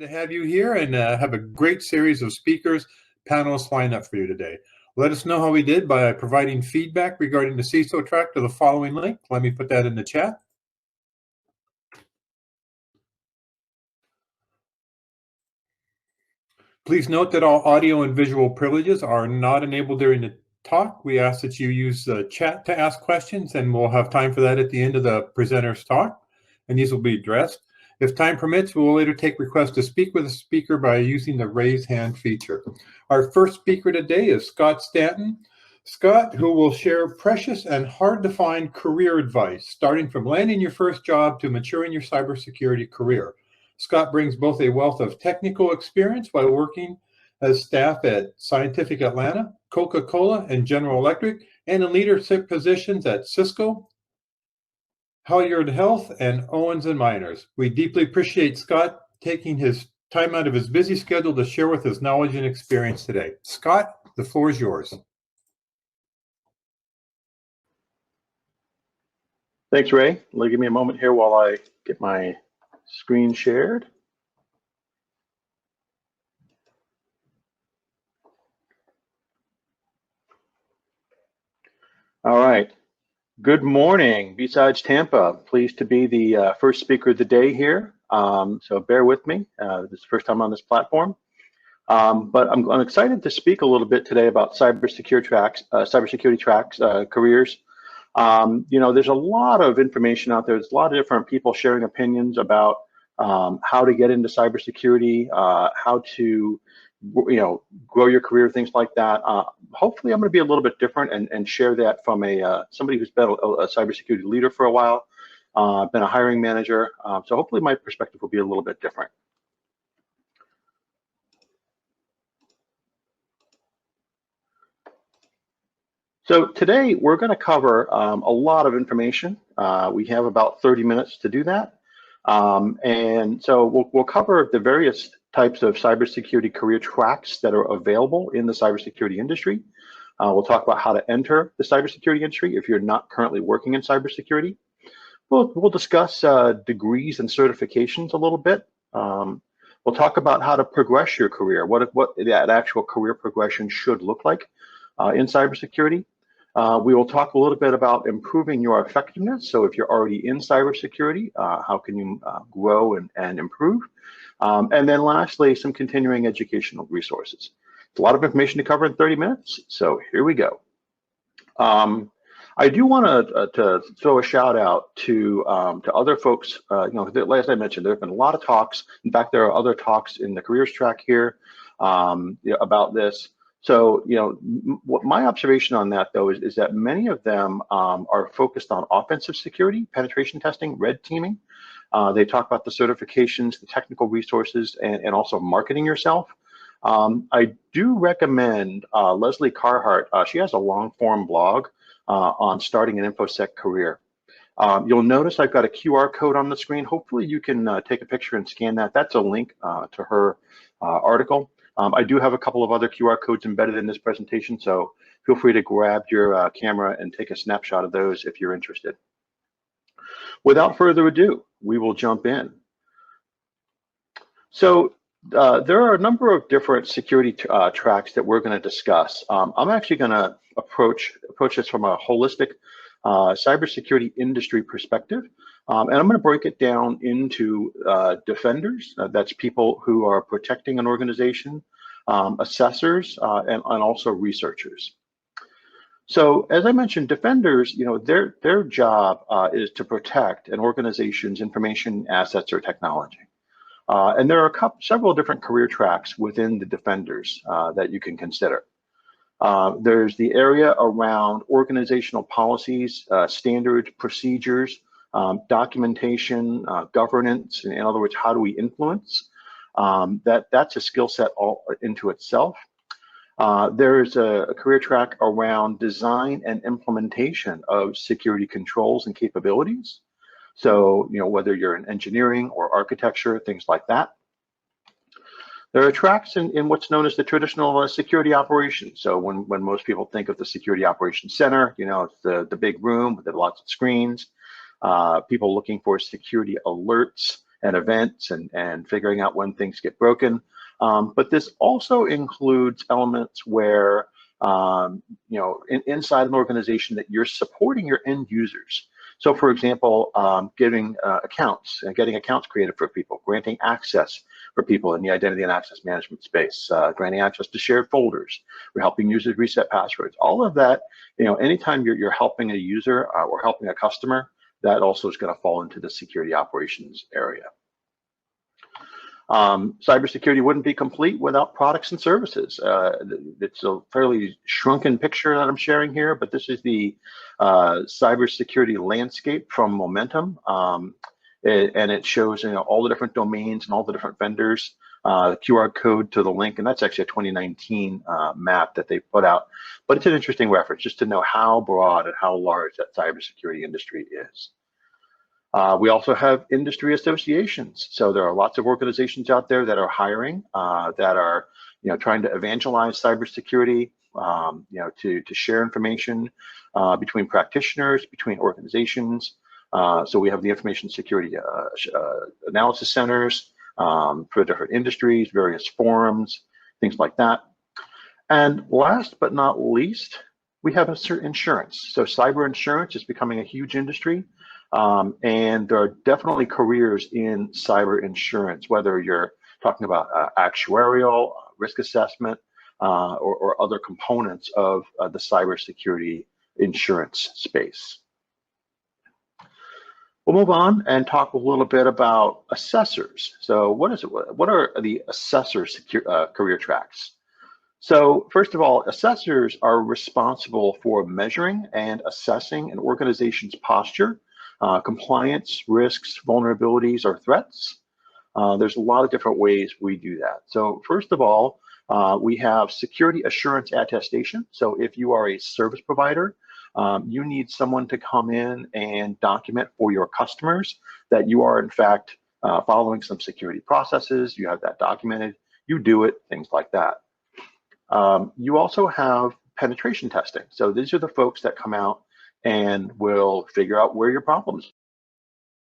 To have you here and have a great series of speakers, panelists lined up for you today. Let us know how we did by providing feedback regarding the CISO track to the following link. Let me put that in the chat. Please note that all audio and visual privileges are not enabled during the talk. We ask that you use the chat to ask questions, and we'll have time for that at the end of the presenter's talk, and these will be addressed. If time permits, we will later take requests to speak with a speaker by using the raise hand feature. Our first speaker today is Scott Stanton. Scott, who will share precious and hard-to-find career advice, starting from landing your first job to maturing your cybersecurity career. Scott brings both a wealth of technical experience while working as staff at Scientific Atlanta, Coca-Cola, and General Electric, and in leadership positions at Cisco, Halyard Health, and Owens & Miners. We deeply appreciate Scott taking his time out of his busy schedule to share with his knowledge and experience today. Scott, the floor is yours. Thanks, Ray. Give me a moment here while I get my screen shared. All right. Good morning, B-Sides Tampa. Pleased to be the first speaker of the day here. So bear with me. This is the first time on this platform. But I'm excited to speak a little bit today about cybersecurity tracks, careers. You know, there's a lot of information out there. There's a lot of different people sharing opinions about how to get into cybersecurity, how to grow your career, things like that. Hopefully I'm going to be a little bit different and share that from somebody who's been a cybersecurity leader for a while, been a hiring manager. So hopefully my perspective will be a little bit different. So today we're going to cover a lot of information. We have about 30 minutes to do that. And so we'll cover the various types of cybersecurity career tracks that are available in the cybersecurity industry. We'll talk about how to enter the cybersecurity industry if you're not currently working in cybersecurity. We'll discuss degrees and certifications a little bit. We'll talk about how to progress your career, what that actual career progression should look like in cybersecurity. We will talk a little bit about improving your effectiveness. So if you're already in cybersecurity, how can you grow and improve? And then lastly, some continuing educational resources. It's a lot of information to cover in 30 minutes, so here we go. I do want to throw a shout out to other folks. As I mentioned, there have been a lot of talks. In fact, there are other talks in the careers track here about this. So, what my observation on that, though, is that many of them are focused on offensive security, penetration testing, red teaming. They talk about the certifications, the technical resources, and also marketing yourself. I do recommend Leslie Carhart. She has a long-form blog on starting an InfoSec career. You'll notice I've got a QR code on the screen. Hopefully you can take a picture and scan that. That's a link to her article. I do have a couple of other QR codes embedded in this presentation, so feel free to grab your camera and take a snapshot of those if you're interested. Without further ado, we will jump in. So there are a number of different security tracks that we're going to discuss. I'm actually going to approach this from a holistic cybersecurity industry perspective. And I'm going to break it down into defenders, that's people who are protecting an organization, assessors, and also researchers. So as I mentioned, defenders, their job is to protect an organization's information, assets, or technology. And there are several different career tracks within the defenders that you can consider. There's the area around organizational policies, standards, procedures, documentation, governance. In other words, how do we influence? That's a skill set all into itself. There's a career track around design and implementation of security controls and capabilities. So, whether you're in engineering or architecture, things like that. There are tracks in what's known as the traditional security operations. So when most people think of the security operations center, it's the big room with lots of screens, people looking for security alerts and events and figuring out when things get broken. But this also includes elements where, inside an organization that you're supporting your end users. So for example, getting accounts created for people, granting access for people in the identity and access management space, granting access to shared folders. We're helping users reset passwords. All of that, anytime you're helping a user or helping a customer, that also is going to fall into the security operations area. Cybersecurity wouldn't be complete without products and services. It's a fairly shrunken picture that I'm sharing here, but this is the cybersecurity landscape from Momentum. And it shows all the different domains and all the different vendors, the QR code to the link, and that's actually a 2019 map that they put out. But it's an interesting reference just to know how broad and how large that cybersecurity industry is. We also have industry associations. So there are lots of organizations out there that are hiring, that are trying to evangelize cybersecurity, to share information between practitioners, between organizations. So we have the information security analysis centers for different industries, various forums, things like that. And last but not least, we have insurance. So cyber insurance is becoming a huge industry. And there are definitely careers in cyber insurance, whether you're talking about actuarial, risk assessment, or other components of the cybersecurity insurance space. We'll move on and talk a little bit about assessors. So what is it? What are the assessors career tracks? So first of all, assessors are responsible for measuring and assessing an organization's posture, compliance, risks, vulnerabilities, or threats. There's a lot of different ways we do that. So first of all, we have security assurance attestation. So if you are a service provider, you need someone to come in and document for your customers that you are in fact following some security processes, you have that documented, you do it, things like that. You also have penetration testing. So these are the folks that come out and will figure out where your problems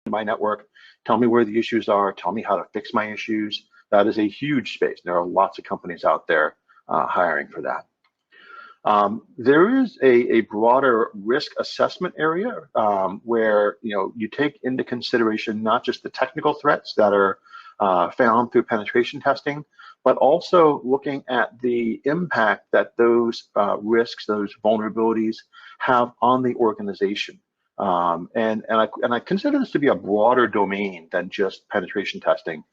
in my network, tell me where the issues are, tell me how to fix my issues. That is a huge space. There are lots of companies out there hiring for that. There is a broader risk assessment area where you take into consideration not just the technical threats that are found through penetration testing, but also looking at the impact that those risks, those vulnerabilities have on the organization. And I consider this to be a broader domain than just penetration testing,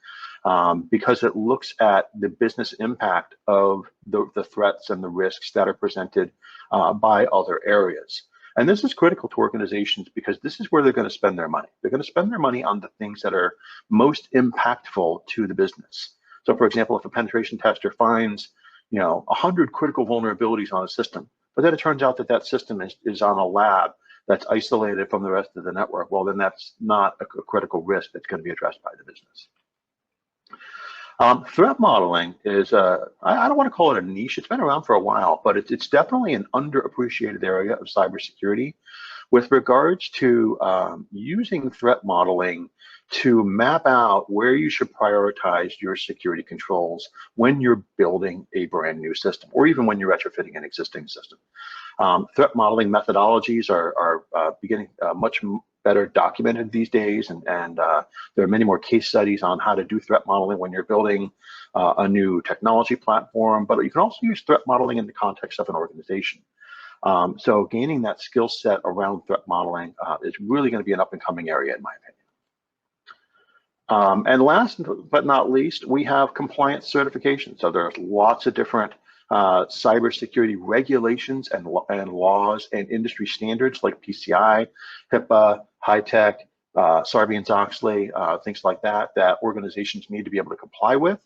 because it looks at the business impact of the threats and the risks that are presented by other areas. And this is critical to organizations because this is where they're going to spend their money. They're going to spend their money on the things that are most impactful to the business. So for example, if a penetration tester finds 100 critical vulnerabilities on a system, but then it turns out that that system is on a lab that's isolated from the rest of the network, well, then that's not a critical risk that's going to be addressed by the business. Threat modeling is, I don't want to call it a niche, it's been around for a while, but it's definitely an underappreciated area of cybersecurity with regards to using threat modeling to map out where you should prioritize your security controls when you're building a brand new system, or even when you're retrofitting an existing system. Threat modeling methodologies are beginning much better documented these days, and there are many more case studies on how to do threat modeling when you're building a new technology platform, but you can also use threat modeling in the context of an organization. So gaining that skill set around threat modeling is really going to be an up-and-coming area in my opinion. And last but not least, we have compliance certification. So there's lots of different cybersecurity regulations and laws and industry standards like PCI, HIPAA, HITECH, Sarbanes-Oxley, things like that, that organizations need to be able to comply with.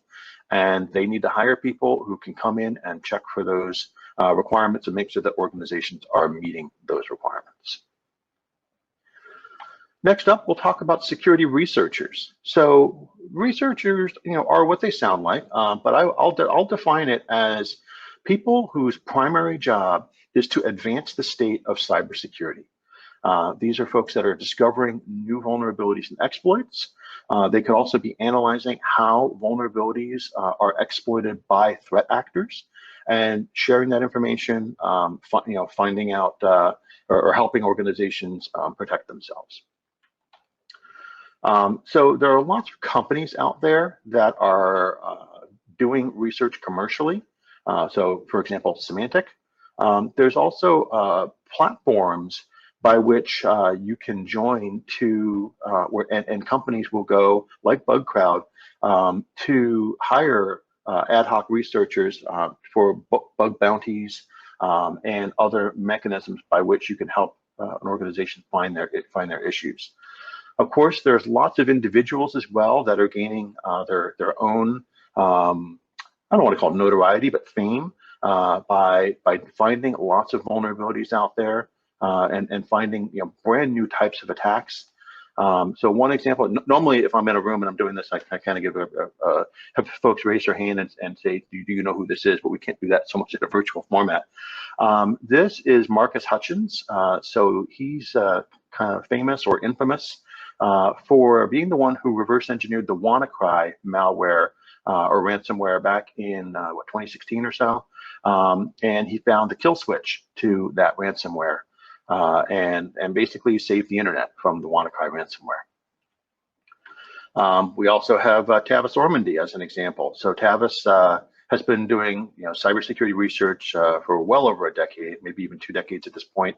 And they need to hire people who can come in and check for those requirements and make sure that organizations are meeting those requirements. Next up, we'll talk about security researchers. So researchers, are what they sound like, but I'll define it as people whose primary job is to advance the state of cybersecurity. These are folks that are discovering new vulnerabilities and exploits. They could also be analyzing how vulnerabilities are exploited by threat actors and sharing that information, finding out or helping organizations protect themselves. So there are lots of companies out there that are doing research commercially. So for example, Symantec. There's also platforms by which you can join to, and companies will go, like BugCrowd, to hire ad hoc researchers for bug bounties and other mechanisms by which you can help an organization find their issues. Of course, there's lots of individuals as well that are gaining their own, I don't want to call it notoriety, but fame by finding lots of vulnerabilities out there and finding brand new types of attacks. So one example, normally if I'm in a room and I'm doing this, I kind of give have folks raise their hand and say, do you know who this is? But we can't do that so much in a virtual format. This is Marcus Hutchins. So he's kind of famous or infamous for being the one who reverse engineered the WannaCry malware or ransomware back in 2016 or so. And he found the kill switch to that ransomware and basically saved the internet from the WannaCry ransomware. We also have Tavis Ormandy as an example. So Tavis has been doing cybersecurity research for well over a decade, maybe even 2 decades at this point.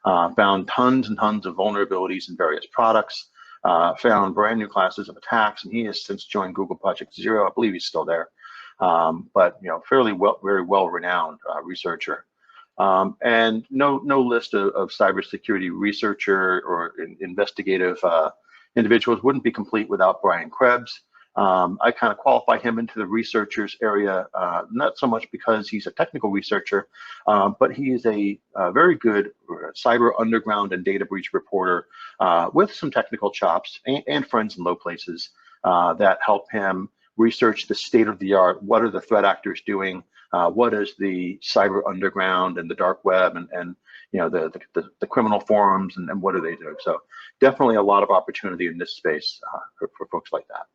Found tons and tons of vulnerabilities in various products. Found brand new classes of attacks, and he has since joined Google Project Zero. I believe he's still there, but very well renowned researcher. And no list of cybersecurity researcher or investigative individuals wouldn't be complete without Brian Krebs. I kind of qualify him into the researchers area, not so much because he's a technical researcher, but he is a very good cyber underground and data breach reporter with some technical chops and friends in low places that help him research the state of the art. What are the threat actors doing? What is the cyber underground and the dark web and the criminal forums and what are they doing? So definitely a lot of opportunity in this space for folks like that.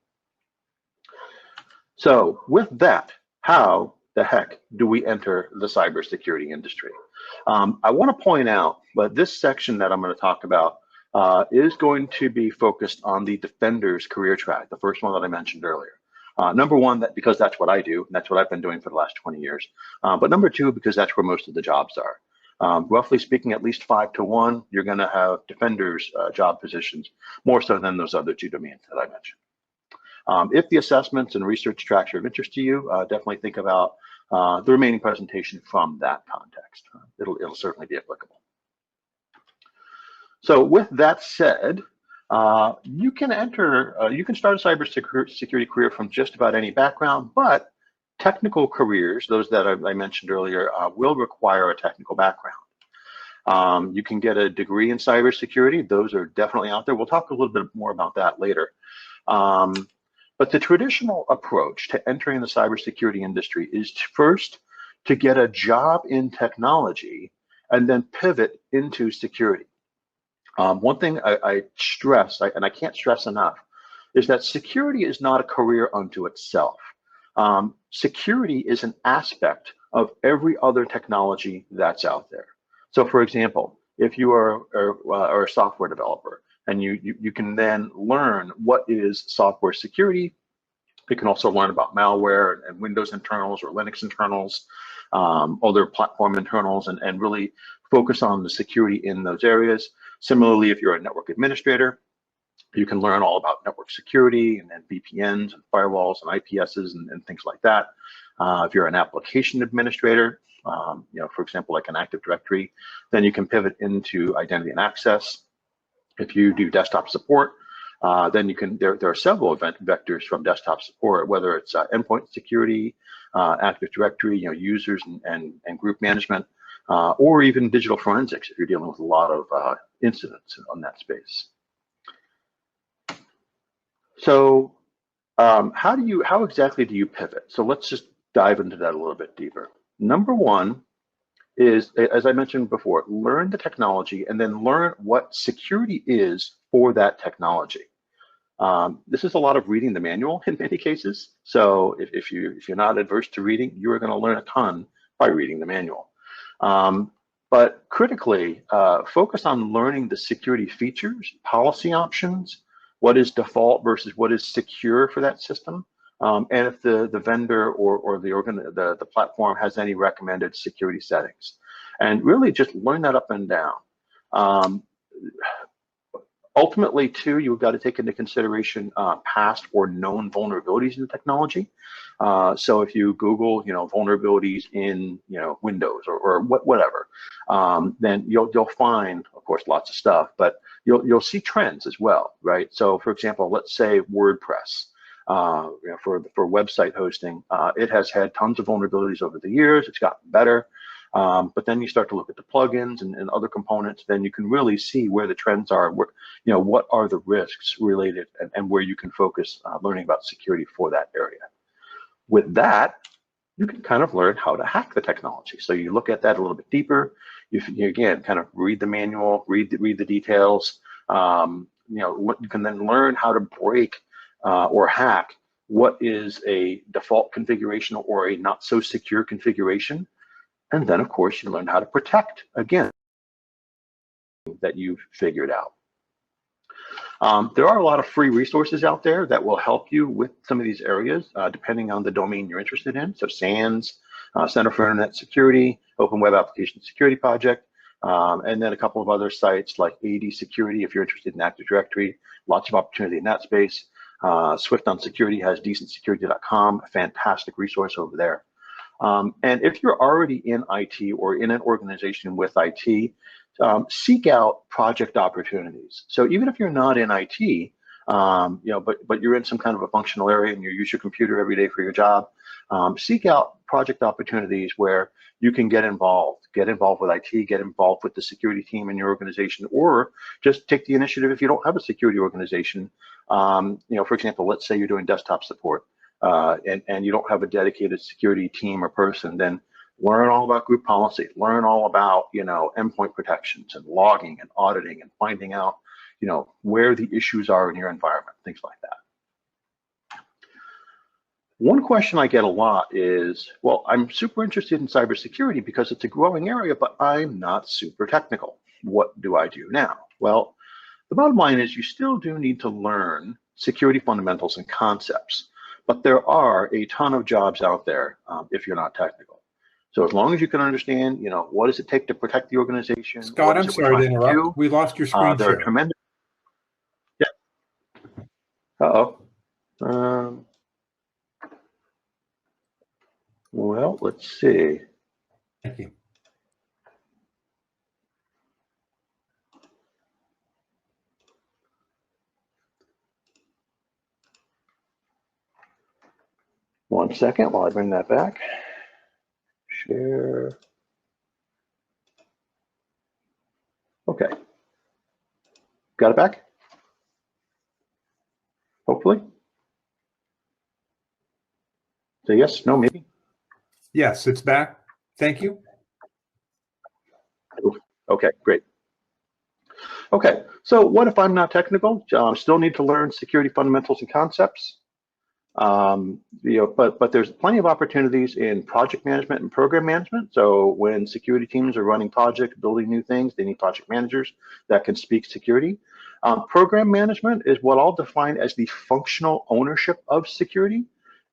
So with that, how the heck do we enter the cybersecurity industry? I want to point out, but this section that I'm going to talk about is going to be focused on the defender's career track, the first one that I mentioned earlier. Number one, because that's what I do, and that's what I've been doing for the last 20 years. But number two, because that's where most of the jobs are. Roughly speaking, at least 5 to 1, you're going to have defenders job positions, more so than those other 2 domains that I mentioned. If the assessments and research tracks are of interest to you, definitely think about the remaining presentation from that context. It'll certainly be applicable. So with that said, you can start a cybersecurity career from just about any background, but technical careers, those that I mentioned earlier, will require a technical background. You can get a degree in cybersecurity. Those are definitely out there. We'll talk a little bit more about that later. But the traditional approach to entering the cybersecurity industry is first to get a job in technology and then pivot into security. One thing I stress, and I can't stress enough, is that security is not a career unto itself. Security is an aspect of every other technology that's out there. So for example, if you are a software developer, and you can then learn what is software security. You can also learn about malware and Windows internals or Linux internals, other platform internals, and really focus on the security in those areas. Similarly, if you're a network administrator, you can learn all about network security and VPNs and firewalls and IPSs and things like that. If you're an application administrator, for example, like an Active Directory, then you can pivot into identity and access. If you do desktop support, then you can. There are several event vectors from desktop support, whether it's endpoint security, Active Directory, users and group management, or even digital forensics if you're dealing with a lot of incidents on that space. So, how exactly do you pivot? So let's just dive into that a little bit deeper. Number one is, as I mentioned before, learn the technology and then learn what security is for that technology. This is a lot of reading the manual in many cases. So if you're not adverse to reading, you are going to learn a ton by reading the manual. But critically, focus on learning the security features, policy options, what is default versus what is secure for that system, and if the vendor or the platform has any recommended security settings. And really just learn that up and down. Ultimately, too, you've got to take into consideration past or known vulnerabilities in the technology. So if you Google, vulnerabilities in, Windows or whatever, then you'll find, of course, lots of stuff, but you'll see trends as well, right? So, for example, let's say WordPress, for website hosting, it has had tons of vulnerabilities over the years. It's gotten better. But then you start to look at the plugins and other components, then you can really see where the trends are, what are the risks related and where you can focus learning about security for that area. With that, you can kind of learn how to hack the technology. So you look at that a little bit deeper. You again, kind of read the manual, read the details. You can then learn how to break or hack what is a default configuration or a not so secure configuration. And then, of course, you learn how to protect, again, that you've figured out. There are a lot of free resources out there that will help you with some of these areas, depending on the domain you're interested in. So SANS, Center for Internet Security, Open Web Application Security Project, and then a couple of other sites like AD Security, if you're interested in Active Directory, lots of opportunity in that space. Swift on Security has decentsecurity.com, a fantastic resource over there. And if you're already in IT or in an organization with IT, seek out project opportunities. So even if you're not in IT, but you're in some kind of a functional area and you use your computer every day for your job, seek out project opportunities where you can get involved with IT, get involved with the security team in your organization, or just take the initiative if you don't have a security organization. For example, let's say you're doing desktop support. And you don't have a dedicated security team or person, then learn all about group policy, learn all about, endpoint protections and logging and auditing and finding out, where the issues are in your environment, things like that. One question I get a lot is, well, I'm super interested in cybersecurity because it's a growing area, but I'm not super technical. What do I do now? Well, the bottom line is you still do need to learn security fundamentals and concepts. But there are a ton of jobs out there if you're not technical. So as long as you can understand, what does it take to protect the organization? Scott, I'm sorry to interrupt. We lost your screen there share. Are tremendous. Yeah. Well, let's see. Thank you. One second while I bring that back. Share. Okay. Got it back? Hopefully. Say yes, no, maybe. Yes, it's back. Thank you. Okay, great. Okay, so what if I'm not technical? Still need to learn security fundamentals and concepts. But there's plenty of opportunities in project management and program management. So when security teams are running projects, building new things, they need project managers that can speak security. Program management is what I'll define as the functional ownership of security.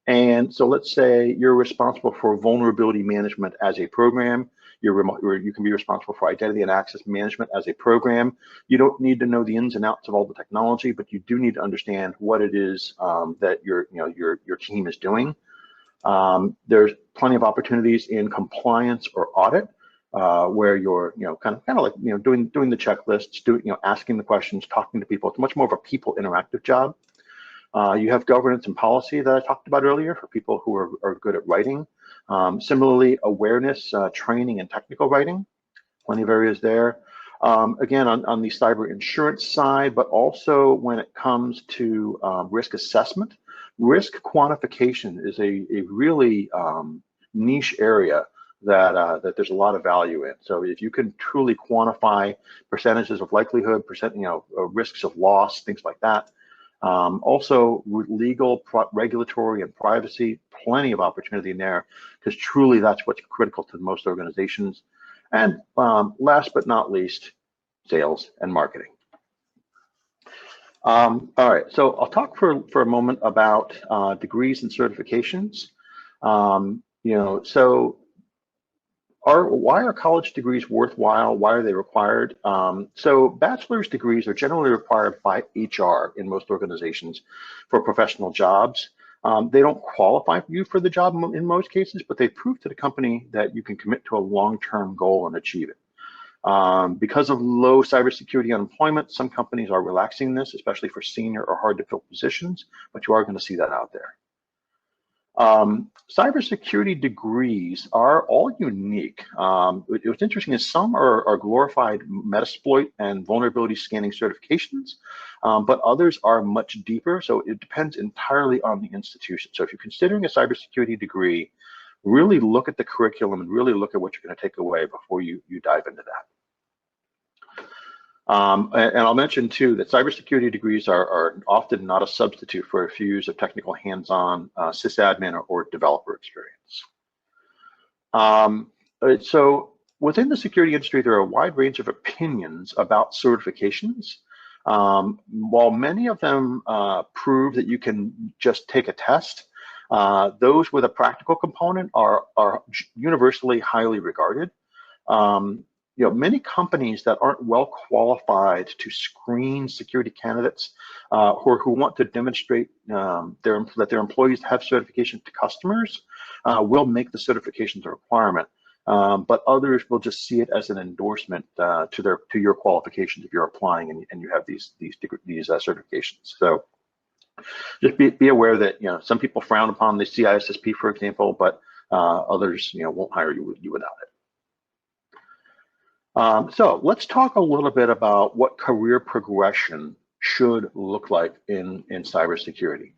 And so let's say you're responsible for vulnerability management as a program. You can be responsible for identity and access management as a program. You don't need to know the ins and outs of all the technology, but you do need to understand what it is that your team is doing. There's plenty of opportunities in compliance or audit where you're kind of like doing the checklists, asking the questions, talking to people. It's much more of a people interactive job. You have governance and policy that I talked about earlier for people who are good at writing. Similarly, awareness, training, and technical writing, plenty of areas there. Again, on the cyber insurance side, but also when it comes to risk assessment, risk quantification is a really niche area that there's a lot of value in. So if you can truly quantify percentages of likelihood, risks of loss, things like that, Also, legal, regulatory, and privacy, plenty of opportunity in there, because truly that's what's critical to most organizations. And last but not least, sales and marketing. All right, so I'll talk for a moment about degrees and certifications. So why are college degrees worthwhile? Why are they required? So bachelor's degrees are generally required by HR in most organizations for professional jobs. They don't qualify you for the job in most cases, but they prove to the company that you can commit to a long-term goal and achieve it. Because of low cybersecurity unemployment, some companies are relaxing this, especially for senior or hard-to-fill positions, but you are going to see that out there. Cybersecurity degrees are all unique. What's interesting is some are glorified Metasploit and vulnerability scanning certifications, but others are much deeper, so it depends entirely on the institution. So if you're considering a cybersecurity degree, really look at the curriculum and really look at what you're going to take away before you dive into that. And I'll mention too that cybersecurity degrees are often not a substitute for a few years of technical hands-on sysadmin or developer experience. So within the security industry, there are a wide range of opinions about certifications. While many of them prove that you can just take a test, those with a practical component are universally highly regarded. Many companies that aren't well qualified to screen security candidates who want to demonstrate that their employees have certification to customers will make the certifications a requirement, but others will just see it as an endorsement to your qualifications if you're applying and you have these certifications. So just be aware that some people frown upon the CISSP, for example, but others won't hire you without it. So let's talk a little bit about what career progression should look like in cybersecurity.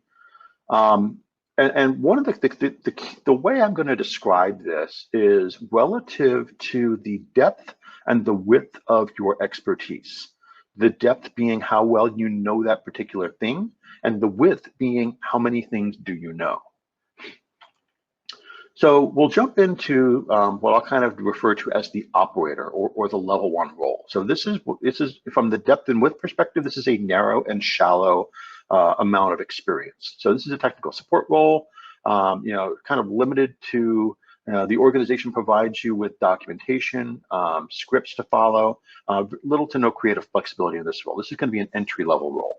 And one of the way I'm going to describe this is relative to the depth and the width of your expertise. The depth being how well you know that particular thing, and the width being how many things do you know. So we'll jump into what I'll kind of refer to as the operator or the level 1 role. So this is from the depth and width perspective, this is a narrow and shallow amount of experience. So this is a technical support role, kind of limited to the organization provides you with documentation, scripts to follow, little to no creative flexibility in this role. This is going to be an entry-level role.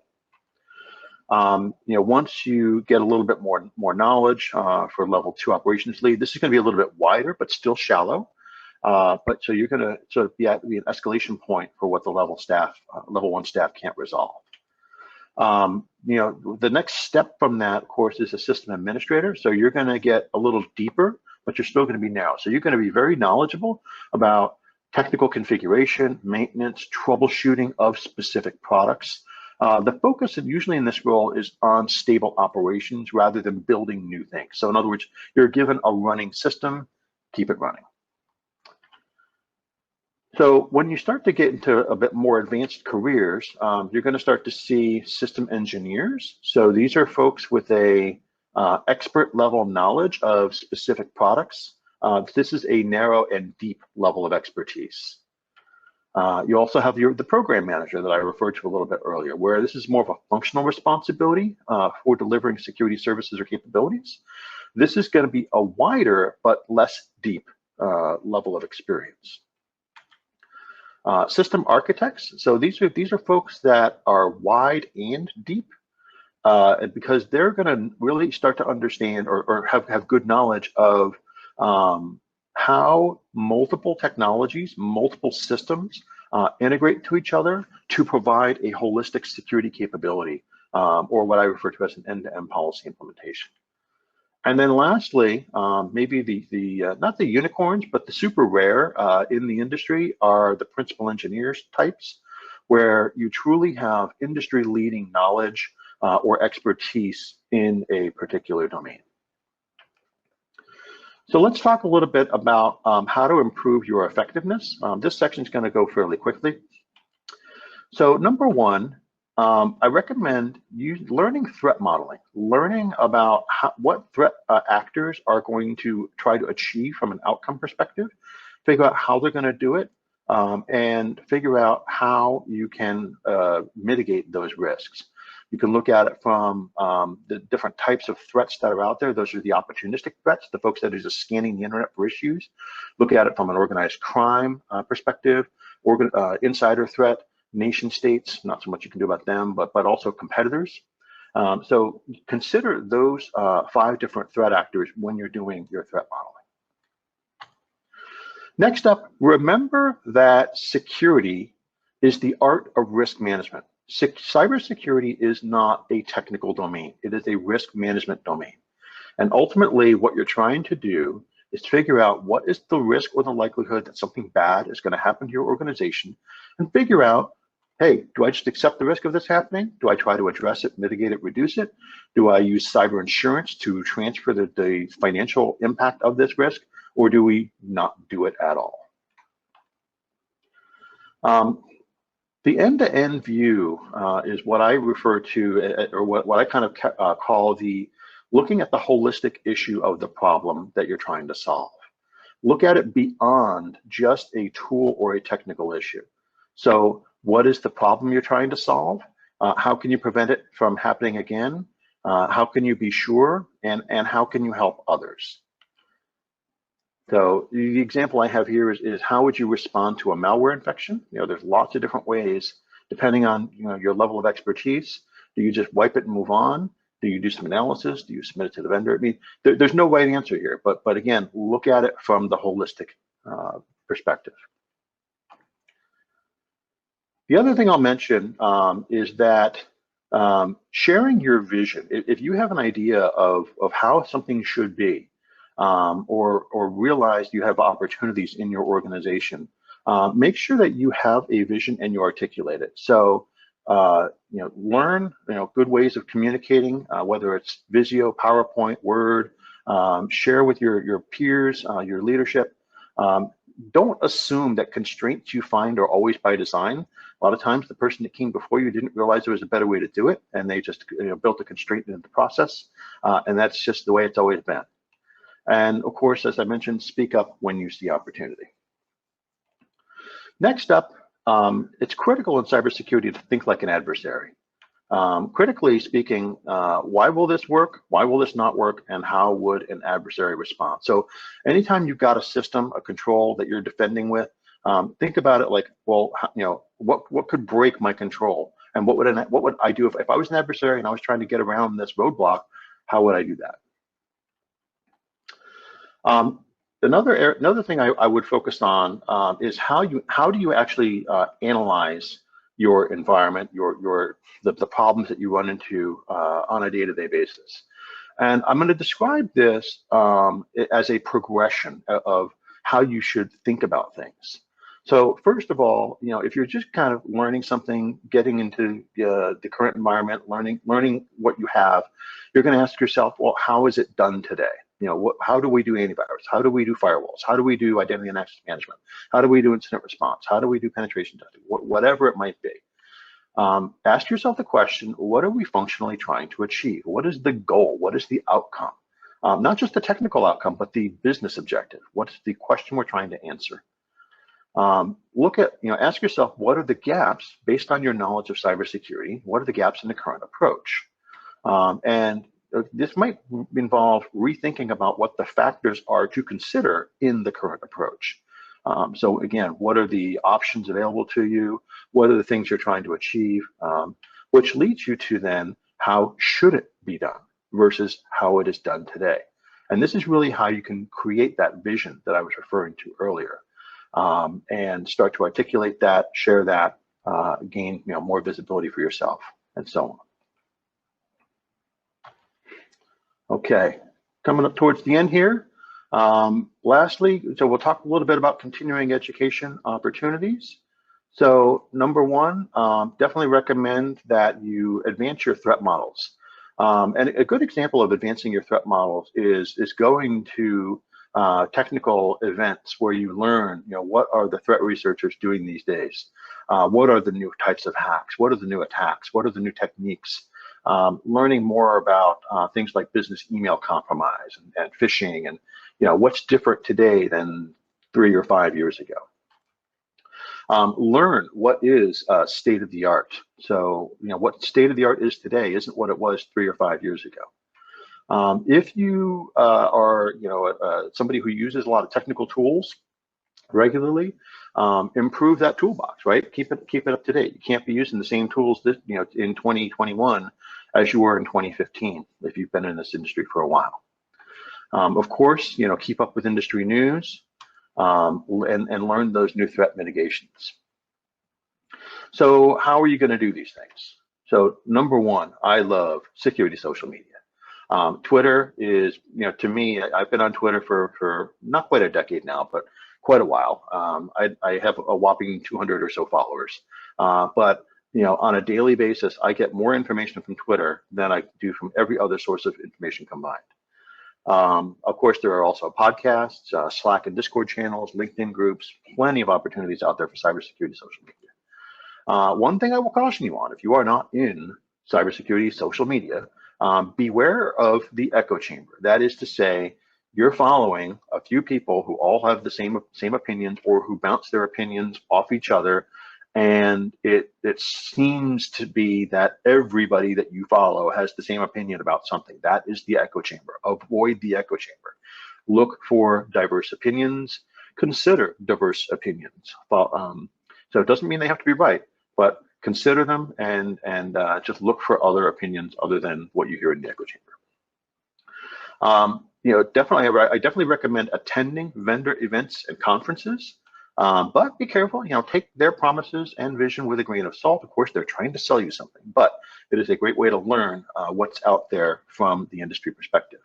Once you get a little bit more knowledge for level 2 operations lead, this is going to be a little bit wider, but still shallow. But so you're going to sort of be an escalation point for what the level 1 staff can't resolve. The next step from that, of course, is a system administrator. So you're going to get a little deeper, but you're still going to be narrow. So you're going to be very knowledgeable about technical configuration, maintenance, troubleshooting of specific products. The focus usually in this role is on stable operations rather than building new things. So in other words, you're given a running system, keep it running. So when you start to get into a bit more advanced careers, you're going to start to see system engineers. So these are folks with a expert level knowledge of specific products. This is a narrow and deep level of expertise. You also have the program manager that I referred to a little bit earlier, where this is more of a functional responsibility for delivering security services or capabilities. This is going to be a wider but less deep level of experience. System architects. So these are folks that are wide and deep because they're going to really start to understand or have good knowledge of how multiple technologies, multiple systems integrate to each other to provide a holistic security capability, or what I refer to as an end-to-end policy implementation. And then lastly, maybe not the unicorns, but the super rare in the industry are the principal engineers types, where you truly have industry-leading knowledge or expertise in a particular domain. So let's talk a little bit about how to improve your effectiveness. This section is going to go fairly quickly. So number one, I recommend you learning threat modeling, learning about what threat actors are going to try to achieve from an outcome perspective, figure out how they're going to do it, and figure out how you can mitigate those risks. You can look at it from the different types of threats that are out there. Those are the opportunistic threats, the folks that are just scanning the internet for issues. Look at it from an organized crime perspective, insider threat, nation states, not so much you can do about them, but also competitors. So consider those 5 different threat actors when you're doing your threat modeling. Next up, remember that security is the art of risk management. Cybersecurity is not a technical domain. It is a risk management domain. And ultimately, what you're trying to do is figure out what is the risk or the likelihood that something bad is going to happen to your organization, and figure out, hey, do I just accept the risk of this happening? Do I try to address it, mitigate it, reduce it? Do I use cyber insurance to transfer the financial impact of this risk? Or do we not do it at all? The end-to-end view is what I refer to, or what I kind of call the looking at the holistic issue of the problem that you're trying to solve. Look at it beyond just a tool or a technical issue. So what is the problem you're trying to solve? How can you prevent it from happening again? How can you be sure? And how can you help others? So the example I have here is how would you respond to a malware infection? There's lots of different ways, depending on your level of expertise. Do you just wipe it and move on? Do you do some analysis? Do you submit it to the vendor? I mean, there's no right answer here, but again, look at it from the holistic perspective. The other thing I'll mention is that sharing your vision. If you have an idea of how something should be, or realize you have opportunities in your organization, make sure that you have a vision and you articulate it. So, learn good ways of communicating, whether it's Visio, PowerPoint, Word. Share with your peers, your leadership. Don't assume that constraints you find are always by design. A lot of times the person that came before you didn't realize there was a better way to do it, and they just built a constraint into the process, and that's just the way it's always been. And of course, as I mentioned, speak up when you see opportunity. Next up, it's critical in cybersecurity to think like an adversary. Critically speaking, why will this work? Why will this not work? And how would an adversary respond? So anytime you've got a system, a control that you're defending with, think about it like, well, what could break my control? And what would I do if I was an adversary and I was trying to get around this roadblock? How would I do that? Another thing I would focus on is how do you actually analyze your environment, the problems that you run into on a day-to-day basis. And I'm going to describe this as a progression of how you should think about things. So first of all, if you're just kind of learning something, getting into the current environment, learning what you have, you're going to ask yourself, well, how is it done today? How do we do antivirus? How do we do firewalls? How do we do identity and access management? How do we do incident response? How do we do penetration testing? Whatever it might be. Ask yourself the question, what are we functionally trying to achieve? What is the goal? What is the outcome? Not just the technical outcome, but the business objective. What is the question we're trying to answer? Ask yourself, what are the gaps based on your knowledge of cybersecurity? What are the gaps in the current approach? And this might involve rethinking about what the factors are to consider in the current approach. So again, what are the options available to you? What are the things you're trying to achieve? Which leads you to then, how should it be done versus how it is done today? And this is really how you can create that vision that I was referring to earlier, and start to articulate that, share that, gain more visibility for yourself, and so on. Okay, coming up towards the end here. Lastly, so we'll talk a little bit about continuing education opportunities. So number one, definitely recommend that you advance your threat models. And a good example of advancing your threat models is going to technical events where you learn, what are the threat researchers doing these days? What are the new types of hacks? What are the new attacks? What are the new techniques? Learning more about things like business email compromise and phishing, and what's different today than 3 or 5 years ago. Learn what is state of the art. So what state of the art is today isn't what it was 3 or 5 years ago. If you are somebody who uses a lot of technical tools regularly, improve that toolbox, right? Keep it up to date. You can't be using the same tools that, in 2021 as you were in 2015 if you've been in this industry for a while. Of course, keep up with industry news and learn those new threat mitigations. So how are you going to do these things? So number one, I love security social media. Twitter is, to me, I've been on Twitter for not quite a decade now, but quite a while. I have a whopping 200 or so followers. But on a daily basis, I get more information from Twitter than I do from every other source of information combined. Of course, there are also podcasts, Slack and Discord channels, LinkedIn groups, plenty of opportunities out there for cybersecurity social media. One thing I will caution you on, if you are not in cybersecurity social media, beware of the echo chamber. That is to say, you're following a few people who all have the same opinions, or who bounce their opinions off each other, and it seems to be that everybody that you follow has the same opinion about something. That is the echo chamber. Avoid the echo chamber. Look for diverse opinions. Consider diverse opinions. So it doesn't mean they have to be right, but consider them and just look for other opinions other than what you hear in the echo chamber. I definitely recommend attending vendor events and conferences, but be careful. Take their promises and vision with a grain of salt. Of course, they're trying to sell you something, but it is a great way to learn what's out there from the industry perspective.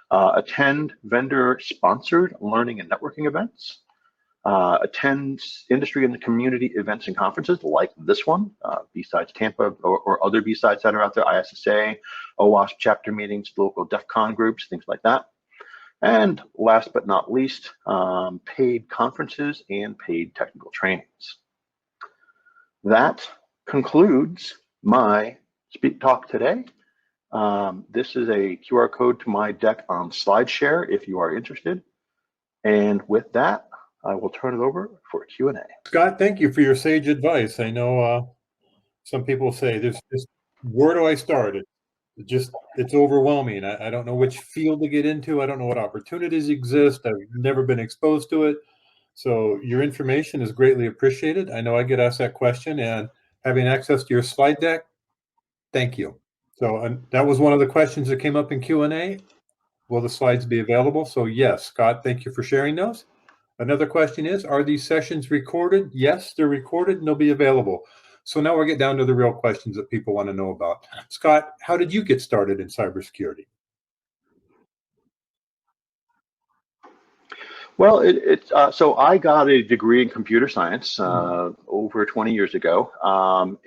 Attend vendor-sponsored learning and networking events. Attend industry and community events and conferences like this one, B-Sides Tampa, or other B-Sides that are out there, ISSA, OWASP chapter meetings, local DEF CON groups, things like that. And last but not least, paid conferences and paid technical trainings. That concludes my speak talk today. This is a QR code to my deck on SlideShare if you are interested. And with that, I will turn it over for Q&A. Scott, thank you for your sage advice. I know some people say, "There's just, where do I start?" It's overwhelming. I don't know which field to get into. I don't know what opportunities exist. I've never been exposed to it. So your information is greatly appreciated. I know I get asked that question, and having access to your slide deck, thank you. So that was one of the questions that came up in Q&A. Will the slides be available? So yes, Scott, thank you for sharing those. Another question is, are these sessions recorded? Yes, they're recorded and they'll be available. So now we'll get down to the real questions that people want to know about. Scott, how did you get started in cybersecurity? Well, so I got a degree in computer science over 20 years ago,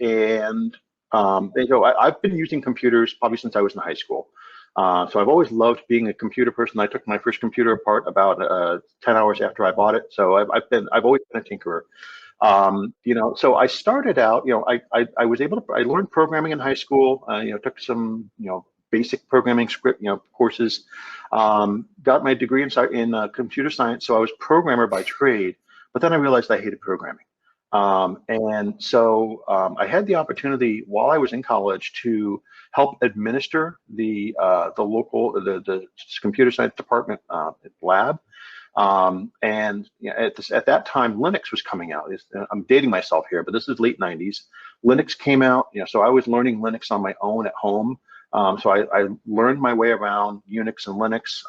and I've been using computers probably since I was in high school. So I've always loved being a computer person. I took my first computer apart about 10 hours after I bought it. So I've always been a tinkerer. So I started out, I was able to, I learned programming in high school, took some, basic programming script, courses, got my degree in computer science. So I was programmer by trade, but then I realized I hated programming. And so I had the opportunity while I was in college to help administer the local, the computer science department lab. And at that time, Linux was coming out. I'm dating myself here, but this is late 90s. Linux came out, so I was learning Linux on my own at home. So I learned my way around Unix and Linux.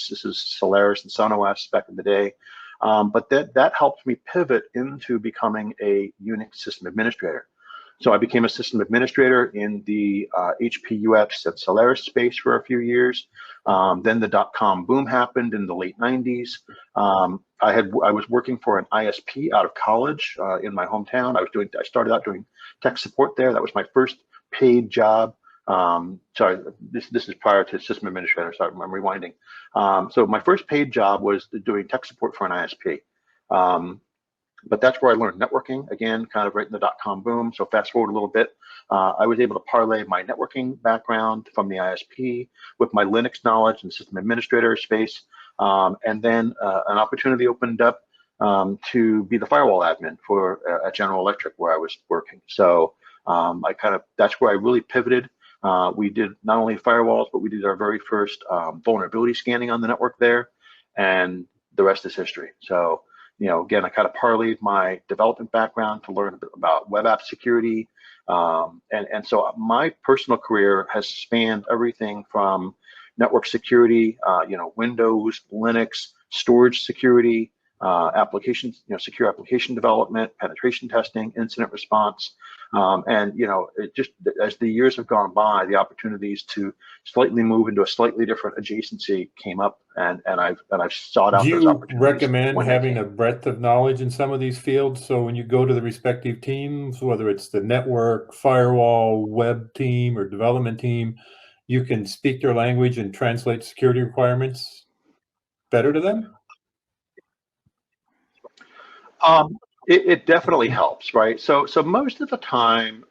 This is Solaris and SunOS back in the day. But that helped me pivot into becoming a Unix system administrator. So I became a system administrator in the HP UX and Solaris space for a few years. Then the .com boom happened in the late 90s. I was working for an ISP out of college in my hometown. I started out doing tech support there. That was my first paid job. Sorry, this is prior to system administrator. Sorry, I'm rewinding. So my first paid job was doing tech support for an ISP. But that's where I learned networking, again, kind of right in the dot-com boom. So fast forward a little bit, I was able to parlay my networking background from the ISP with my Linux knowledge and system administrator space. And then an opportunity opened up to be the firewall admin for at General Electric, where I was working. So that's where I really pivoted. We did not only firewalls, but we did our very first vulnerability scanning on the network there, and the rest is history. So, again, I kind of parlayed my development background to learn a bit about web app security. And so my personal career has spanned everything from network security, Windows, Linux, storage security, applications, secure application development, penetration testing, incident response. And it just, as the years have gone by, the opportunities to slightly move into a slightly different adjacency came up, and I've sought out those opportunities. Do you recommend having a breadth of knowledge in some of these fields? So when you go to the respective teams, whether it's the network, firewall, web team, or development team, you can speak their language and translate security requirements better to them? It definitely helps, right? So most of the time,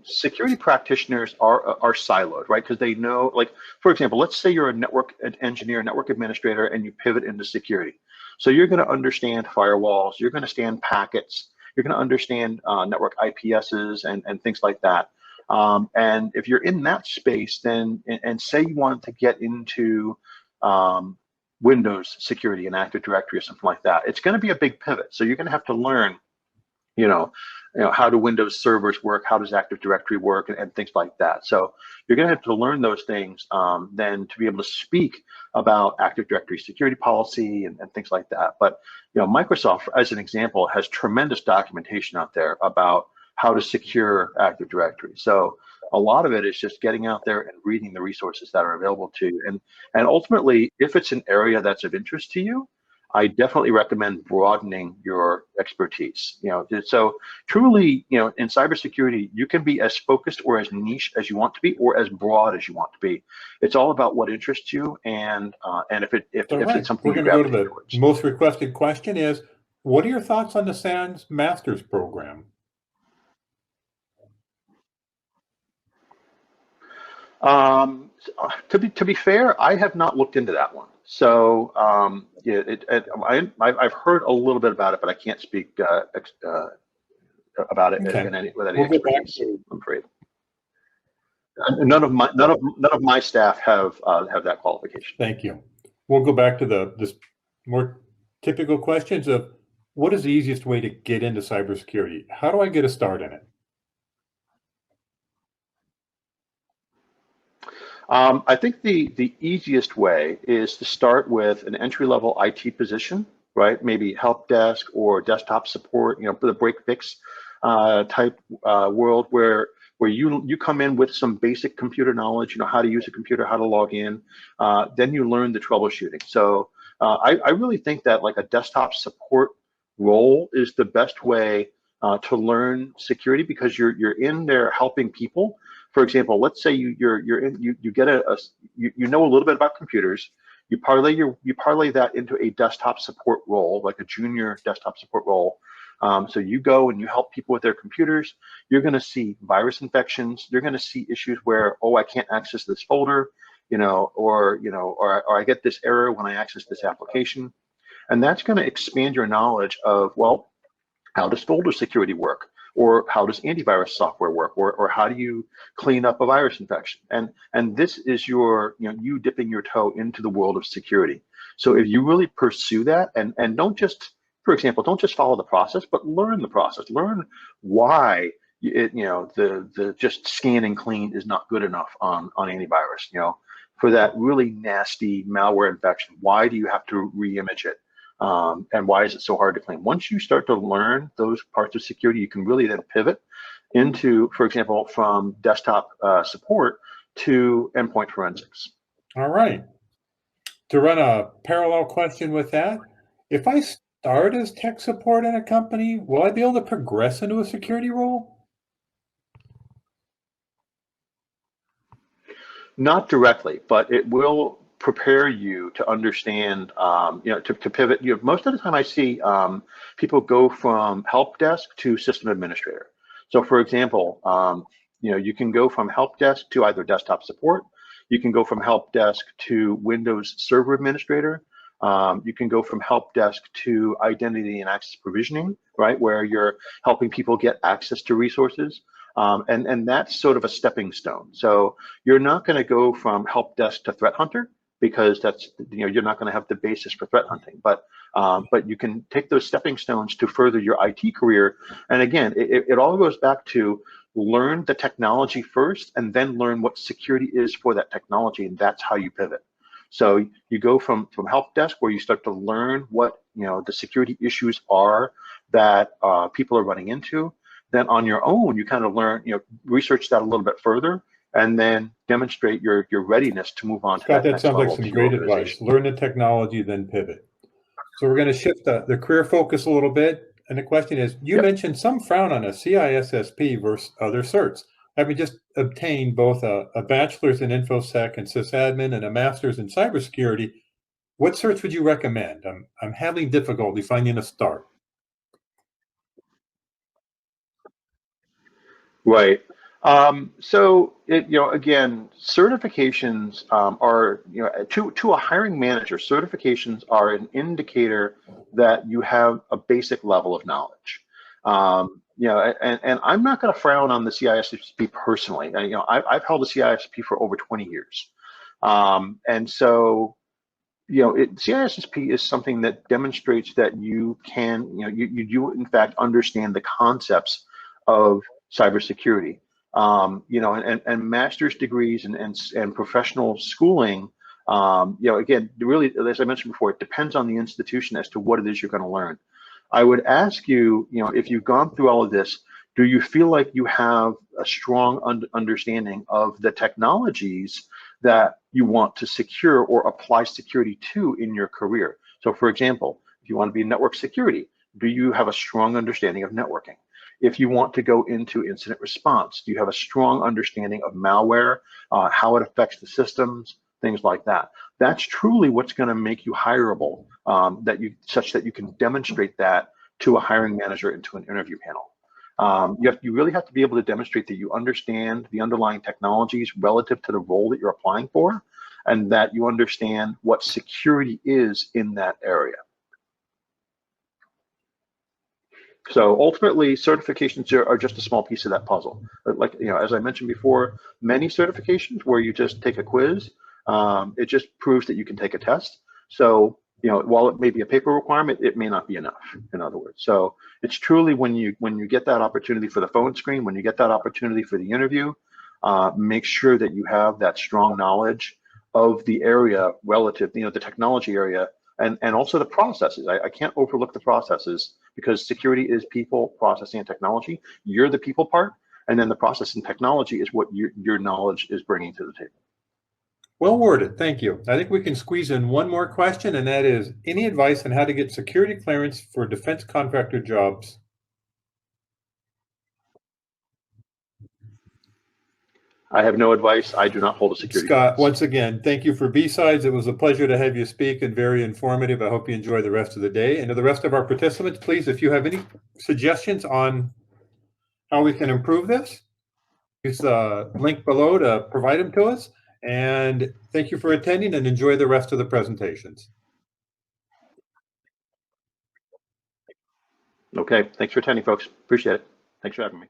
security practitioners are siloed, right? Because they know, like, for example, let's say you're a network engineer, network administrator, and you pivot into security. So you're going to understand firewalls, you're going to understand packets, you're going to understand network IPSs and things like that. And if you're in that space, then, and say you wanted to get into Windows security and Active Directory or something like that, it's going to be a big pivot. So you're going to have to learn, how do Windows servers work? How does Active Directory work, and things like that. So you're going to have to learn those things then to be able to speak about Active Directory security policy and things like that. But Microsoft, as an example, has tremendous documentation out there about how to secure Active Directory. So a lot of it is just getting out there and reading the resources that are available to you. And ultimately, if it's an area that's of interest to you, I definitely recommend broadening your expertise. So truly, in cybersecurity, you can be as focused or as niche as you want to be, or as broad as you want to be. It's all about what interests you, and if it's something we're going to go to the most requested question is, what are your thoughts on the SANS Master's program? To be fair, I have not looked into that one. So I've heard a little bit about it, but I can't speak about it with any expertise. I'm afraid. None of my staff have that qualification. Thank you. We'll go back to this more typical questions of, what is the easiest way to get into cybersecurity? How do I get a start in it? I think the easiest way is to start with an entry-level IT position, right? Maybe help desk or desktop support, the break fix type world where you come in with some basic computer knowledge, how to use a computer, how to log in, then you learn the troubleshooting. So I really think that like a desktop support role is the best way to learn security, because you're in there helping people. For example, let's say you get you know a little bit about computers. You parlay that into a desktop support role, like a junior desktop support role. So you go and you help people with their computers. You're going to see virus infections. You're going to see issues where, oh, I can't access this folder, or I get this error when I access this application, and that's going to expand your knowledge of, well, how does folder security work? Or how does antivirus software work? Or how do you clean up a virus infection? And this is your, you dipping your toe into the world of security. So if you really pursue that, and don't just, for example, don't just follow the process, but learn the process. Learn why the just scan and clean is not good enough on antivirus. For that really nasty malware infection, why do you have to re-image it? And why is it so hard to clean? Once you start to learn those parts of security, you can really then pivot into, for example, from desktop support to endpoint forensics. All right. To run a parallel question with that, if I start as tech support in a company, will I be able to progress into a security role? Not directly, but it will prepare you to understand, to pivot. Most of the time I see people go from help desk to system administrator. So for example, you can go from help desk to either desktop support. You can go from help desk to Windows Server Administrator. You can go from help desk to identity and access provisioning, right, where you're helping people get access to resources. And that's sort of a stepping stone. So you're not going to go from help desk to threat hunter, because that's, you're not going to have the basis for threat hunting. But you can take those stepping stones to further your IT career. And again, it all goes back to learn the technology first, and then learn what security is for that technology, and that's how you pivot. So you go from help desk, where you start to learn what the security issues are that people are running into. Then on your own, you kind of learn, research that a little bit further, and then demonstrate your readiness to move on to Scott, that that next sounds like level some to your great advice. organization. Learn the technology, then pivot. So we're going to shift the career focus a little bit. And the question is, you mentioned some frown on a CISSP versus other certs. Having just obtained both a bachelor's in InfoSec and sysadmin and a master's in cybersecurity, what certs would you recommend? I'm having difficulty finding a start. Right. So again, certifications are, to a hiring manager, certifications are an indicator that you have a basic level of knowledge. And I'm not going to frown on the CISSP personally. I've held a CISSP for over 20 years. And so, CISSP is something that demonstrates that you can, you do in fact understand the concepts of cybersecurity. And master's degrees and professional schooling, again, really, as I mentioned before, it depends on the institution as to what it is you're going to learn. I would ask you, if you've gone through all of this, do you feel like you have a strong understanding of the technologies that you want to secure or apply security to in your career? So for example, if you want to be in network security, do you have a strong understanding of networking? If you want to go into incident response, do you have a strong understanding of malware, how it affects the systems, things like that? That's truly what's going to make you hireable, such that you can demonstrate that to a hiring manager and to an interview panel. You really have to be able to demonstrate that you understand the underlying technologies relative to the role that you're applying for, and that you understand what security is in that area. So ultimately, certifications are just a small piece of that puzzle. But like, as I mentioned before, many certifications where you just take a quiz, it just proves that you can take a test. So, while it may be a paper requirement, it may not be enough, in other words. So it's truly when you get that opportunity for the phone screen, when you get that opportunity for the interview, make sure that you have that strong knowledge of the area relative, the technology area, and also the processes. I can't overlook the processes, because security is people, processing, and technology. You're the people part, and then the process and technology is what your knowledge is bringing to the table. Well worded, thank you. I think we can squeeze in one more question, and that is, any advice on how to get security clearance for defense contractor jobs? I have no advice. I do not hold a security Scott, clearance. once again, thank you for B-Sides. It was a pleasure to have you speak and very informative. I hope you enjoy the rest of the day. And to the rest of our participants, please, if you have any suggestions on how we can improve this, use the link below to provide them to us. And thank you for attending, and enjoy the rest of the presentations. Okay, thanks for attending, folks. Appreciate it. Thanks for having me.